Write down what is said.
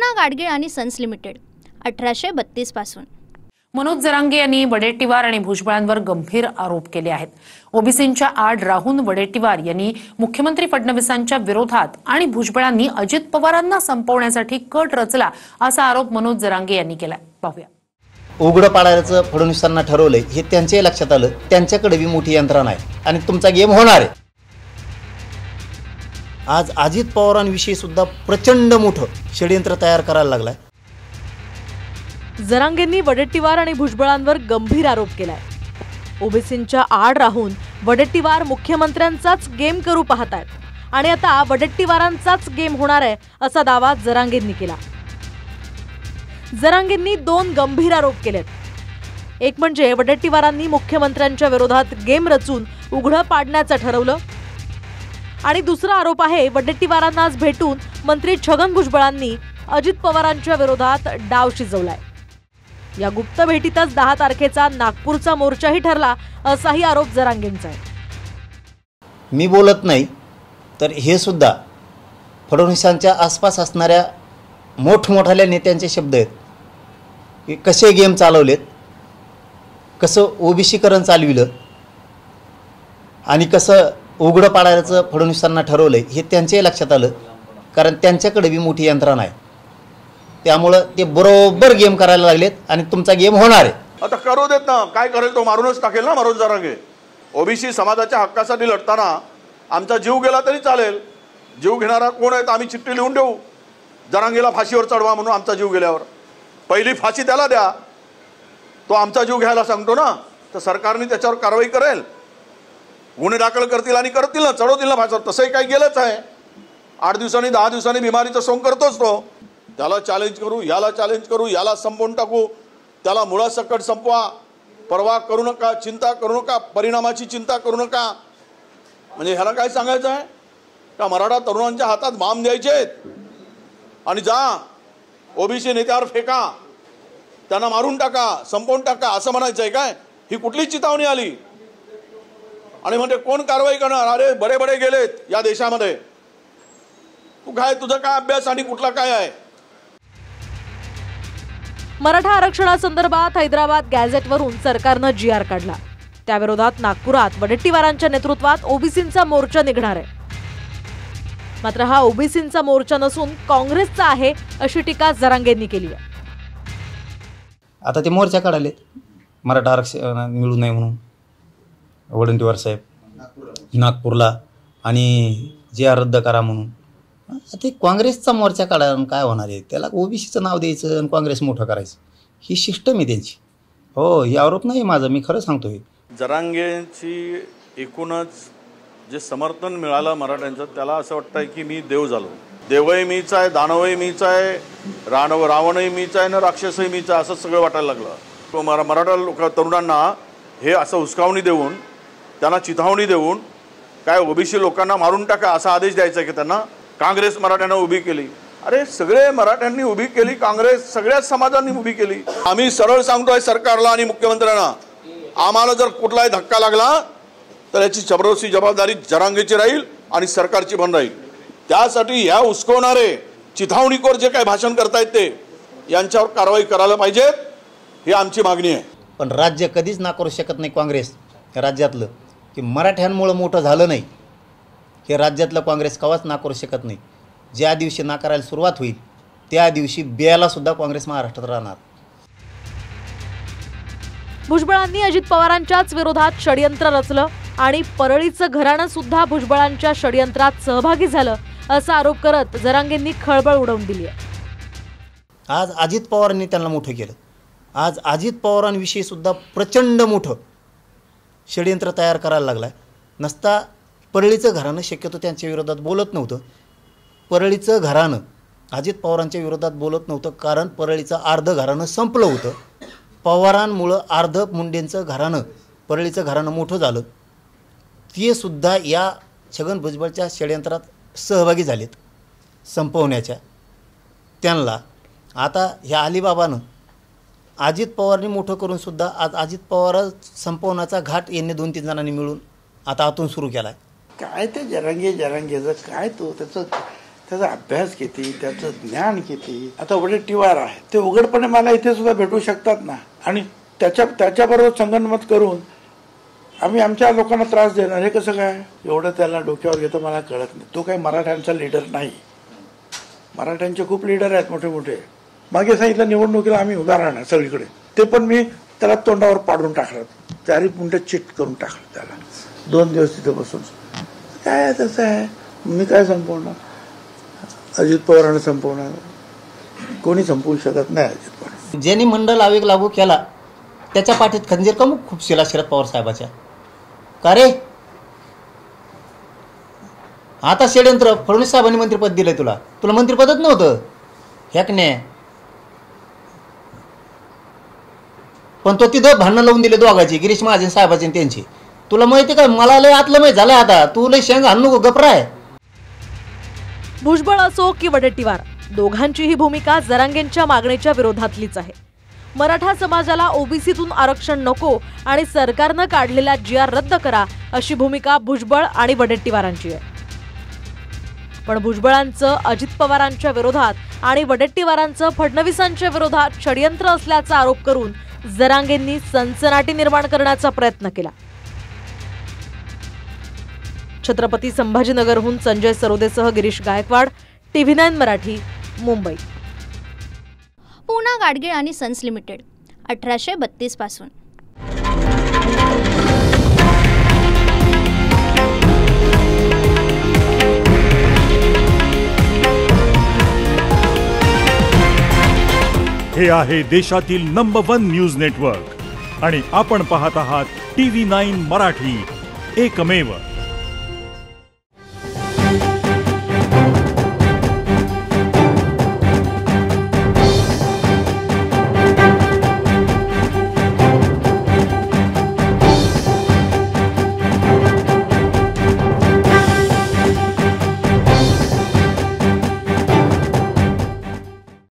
कृष्णा गाडगीळ आणि sons limited 1832 पासून। मनोज जरांगे यांनी वडेट्टीवार आणि भुजबळांवर गंभीर आरोप केले आहेत। ओबीसींच्या आड राहून वडेट्टीवार यांनी मुख्यमंत्री फडणवीसांच्या विरोधात आणि भुजबळांनी अजित पवारांना संपवण्यासाठी कट रचला असा आरोप मनोज जरांगे यांनी केलाय। पाहूया। उघडं पाडायचं फडणवीसांना ठरवलंय हे त्यांच्याही लक्षात आलं। त्यांच्याकडे बी मोठी यंत्रणा आहे आणि तुमचा गेम होणार आहे। आज अजित पवारांविषयी सुद्धा प्रचंड मोठं षडयंत्र तयार करायला लागलाय। जरांगेंनी वडेट्टीवार आणि भुजबळांवर गंभीर आरोप केलाय। ओबीसींच्या आड राहून वडेट्टीवार मुख्यमंत्र्यांचाच गेम करू पाहतायत आणि आता वडेट्टीवारांचाच गेम होणार आहे असा दावा जरांगेंनी केला। जरांगेंनी दोन गंभीर आरोप केलेत। एक म्हणजे वडेट्टीवारांनी मुख्यमंत्र्यांच्या विरोधात गेम रचून उघडं पाडण्याचं ठरवलं आणि दुसरा आरोप आहे वडेट्टीवारांना आज भेटून मंत्री छगन भुजबळांनी अजित पवारांच्या विरोधात डाव शिजवलाय। या गुप्त भेटीतच 10 तारखेचा नागपूरचा मोर्चाही ठरला असाही आरोप जरांगेंचा आहे। मी बोलत नाही तर हे सुद्धा फडणवीसांच्या आसपास असणाऱ्या मोठमोठ्या नेत्यांचे शब्द आहेत की कसे गेम चालवलेत, कसं ओबीसीकरण चालविलं आणि कसं उघडं पाडायचं फडणवीसांना ठरवलंय हे त्यांच्याही लक्षात आलं, कारण त्यांच्याकडे बी मोठी यंत्रणा आहे। त्यामुळे ते बरोबर गेम करायला लागलेत आणि तुमचा गेम होणार आहे। आता करू देत ना, काय करेल तो मारूनच टाकेल ना मनोज जरांगे। ओबीसी समाजाच्या हक्कासाठी लढताना आमचा जीव गेला तरी चालेल। जीव घेणारा कोण आहे आम्ही चिठ्ठी लिहून देऊ, जरांगेला फाशीवर चढवा म्हणून। आमचा जीव गेल्यावर पहिली फाशी त्याला द्या, तो आमचा जीव घ्यायला सांगतो ना, तर सरकारने त्याच्यावर कारवाई करेल, गुन्हे दाखल करतील आणि करतील ना, चढवतील ना फाशीवर। तसंही काही गेलंच आहे। 8 दिवसांनी 10 दिवसांनी बिमारीचं सोंग करतोच तो। त्याला चॅलेंज करू, याला चॅलेंज करू, याला संपवून टाकू, त्याला मुळासकट संपवा, परवा करू नका, चिंता करू नका, परिणामाची चिंता करू नका। म्हणजे ह्याला काय सांगायचं आहे का मराठा तरुणांच्या हातात बाम द्यायचे आणि जा ओबीसी नेत्यावर फेका, त्यांना मारून टाका, संपवून टाका असं म्हणायचं आहे काय? ही कुठली चितावणी आली? आणि म्हणजे कोण कारवाई करणार? अरे बडे बडे गेलेत या देशामध्ये, तू काय, तुझा काय अभ्यास आणि कुठला काय आहे? मराठा आरक्षणासंदर्भात हैदराबाद गॅझेटवरून सरकारनं GR काढला। त्याविरोधात नागपुरात वडेट्टीवारांच्या नेतृत्वात ओबीसींचा मोर्चा निघणार आहे। मात्र हा ओबीसींचा मोर्चा नसून काँग्रेसचा आहे अशी टीका जरांगेंनी केली आहे। आता ते मोर्चा काढालेत मराठा आरक्षण मिळू नये म्हणून वडेट्टीवार साहेब नागपूरला, आणि GR रद्द करा म्हणून। ते काँग्रेसचा मोर्चा काढायला काय होणार आहे? त्याला ओबीसीचं नाव द्यायचं आणि काँग्रेस मोठं करायचं, ही सिस्टम आहे त्यांची। हो, हे आरोप नाही माझा, मी खरं सांगतोय। जरांगेंची एकूणच जे समर्थन मिळालं मराठ्यांचं, त्याला असं वाटतंय की मी देव झालो। देवही मीच आहे, दानवही मीच आहे, रावणही मीच आहे ना राक्षसही मीच आहे, असं सगळं वाटायला लागलं। मराठा तरुणांना हे असं हुसकावणी देऊन, त्यांना चिथावणी देऊन काय ओबीसी लोकांना मारून टाका असा आदेश द्यायचा की त्यांना काँग्रेस मराठ्यांना उभी केली? अरे सगळे मराठ्यांनी उभी केली, काँग्रेस सगळ्याच समाजांनी उभी केली। आम्ही सरळ सांगतोय सरकारला आणि मुख्यमंत्र्यांना, आम्हाला जर कुठलाही धक्का लागला तर याची जबाबदारी जरांगेची राहील आणि सरकारची पण राहील। त्यासाठी ह्या उस्कवणारे चिथावणीखोर जे काही भाषण करतायत ते यांच्यावर कारवाई करायला पाहिजे, ही आमची मागणी आहे। पण राज्य कधीच नाकारू शकत नाही काँग्रेस राज्यातलं, की मराठ्यांमुळे मोठं झालं नाही हे राज्यातलं काँग्रेस कवाच नाकारू शकत नाही। ज्या दिवशी नाकारायला सुरुवात होईल त्या दिवशी बियाला सुद्धा काँग्रेस महाराष्ट्रात राहणार। भुजबळांनी अजित पवारांच्याच विरोधात षडयंत्र रचलं आणि परळीचं घराणं सुद्धा भुजबळांच्या षडयंत्रात सहभागी झालं असा आरोप करत जरांगेंनी खळबळ उडवून दिली आहे। आज अजित पवारांनी त्यांना मोठं केलं। आज अजित पवारांविषयी सुद्धा प्रचंड मोठं षडयंत्र तयार करायला लागलाय। नसता परळीचं घराणं शक्यतो त्यांच्या विरोधात बोलत नव्हतं। परळीचं घराणं अजित पवारांच्या विरोधात बोलत नव्हतं, कारण परळीचं अर्ध घराणं संपलं होतं। पवारांमुळं अर्ध मुंडेंचं घराणं, परळीचं घराणं मोठं झालं। ते सुद्धा या छगन भुजबळच्या षडयंत्रात सहभागी झालेत संपवण्याच्या। त्यांना आता ह्या अलिबाबानं अजित पवारनी मोठं करून सुद्धा आज अजित पवार संपवण्याचा घाट यांनी 2-3 जणांनी मिळून आता आतून सुरू केला आहे। काय ते जरांगेचं काय तो त्याचा अभ्यास किती, त्याचं ज्ञान किती. आता वडेट्टीवार आहे ते उघडपणे मला इथे सुद्धा भेटू शकतात ना, आणि त्याच्याबरोबर संगनमत करून आम्ही आमच्या लोकांना त्रास देणार, हे कसं काय? एवढं त्याला डोक्यावर घेतो मला कळत नाही. तो काही मराठ्यांचा लीडर नाही. मराठ्यांचे खूप लीडर आहेत मोठे मोठे. मागे सांगितलं निवडणुकीला आम्ही उभा राहणार सगळीकडे, ते पण मी त्याला तोंडावर पाडून टाकलं, 4 मिनिटं चिट करून टाकलं त्याला. 2 दिवस तिथे बसून काय तसं आहे, मी काय संपवणार? अजित पवारांना संपवणार? कोणी संपवू शकत नाही अजित पवार. ज्यांनी मंडल आवेग लागू केला त्याच्या पाठीत खंजीर का खूप खुपशिला शरद पवार साहेबाच्या. का रे आता षडयंत्र, फडणवीस साहेबांनी मंत्रिपद दिलंय तुला मंत्रिपदच नव्हतं ह्याक नाही. पण तो तिथं भांडणं लावून दिले दोघांची, गिरीश महाजन साहेबाची आणि त्यांची. तुला माहिती का, मला लय आतलं माहिती झालंय आता, तू लय शेंग आणू नको, गपराय. भुजबळ असो की वडेट्टीवार, दोघांचीही भूमिका जरांगेंच्या मागणीच्या विरोधातलीच आहे. मराठा समाजाला ओबीसीतून आरक्षण नको आणि सरकारनं काढलेला GR रद्द करा, अशी भूमिका भुजबळ आणि वडेट्टीवारांची आहे. पण भुजबळांचं अजित पवारांच्या विरोधात आणि वडेट्टीवारांचं फडणवीसांच्या विरोधात षडयंत्र असल्याचा आरोप करून जरांगेंनी सनसनाटी निर्माण करण्याचा प्रयत्न केला. छत्रपती संभाजीनगरहून संजय सरोदेसह गिरीश गायकवाड, TV9 मराठी, मुंबई. पूना गाडगीळ आणि सन्स लिमिटेड 1832 पासून. हे आहे देशातील नंबर 1 न्यूज नेटवर्क आणि आपण पाहत आहात TV9 मराठी, एकमेव.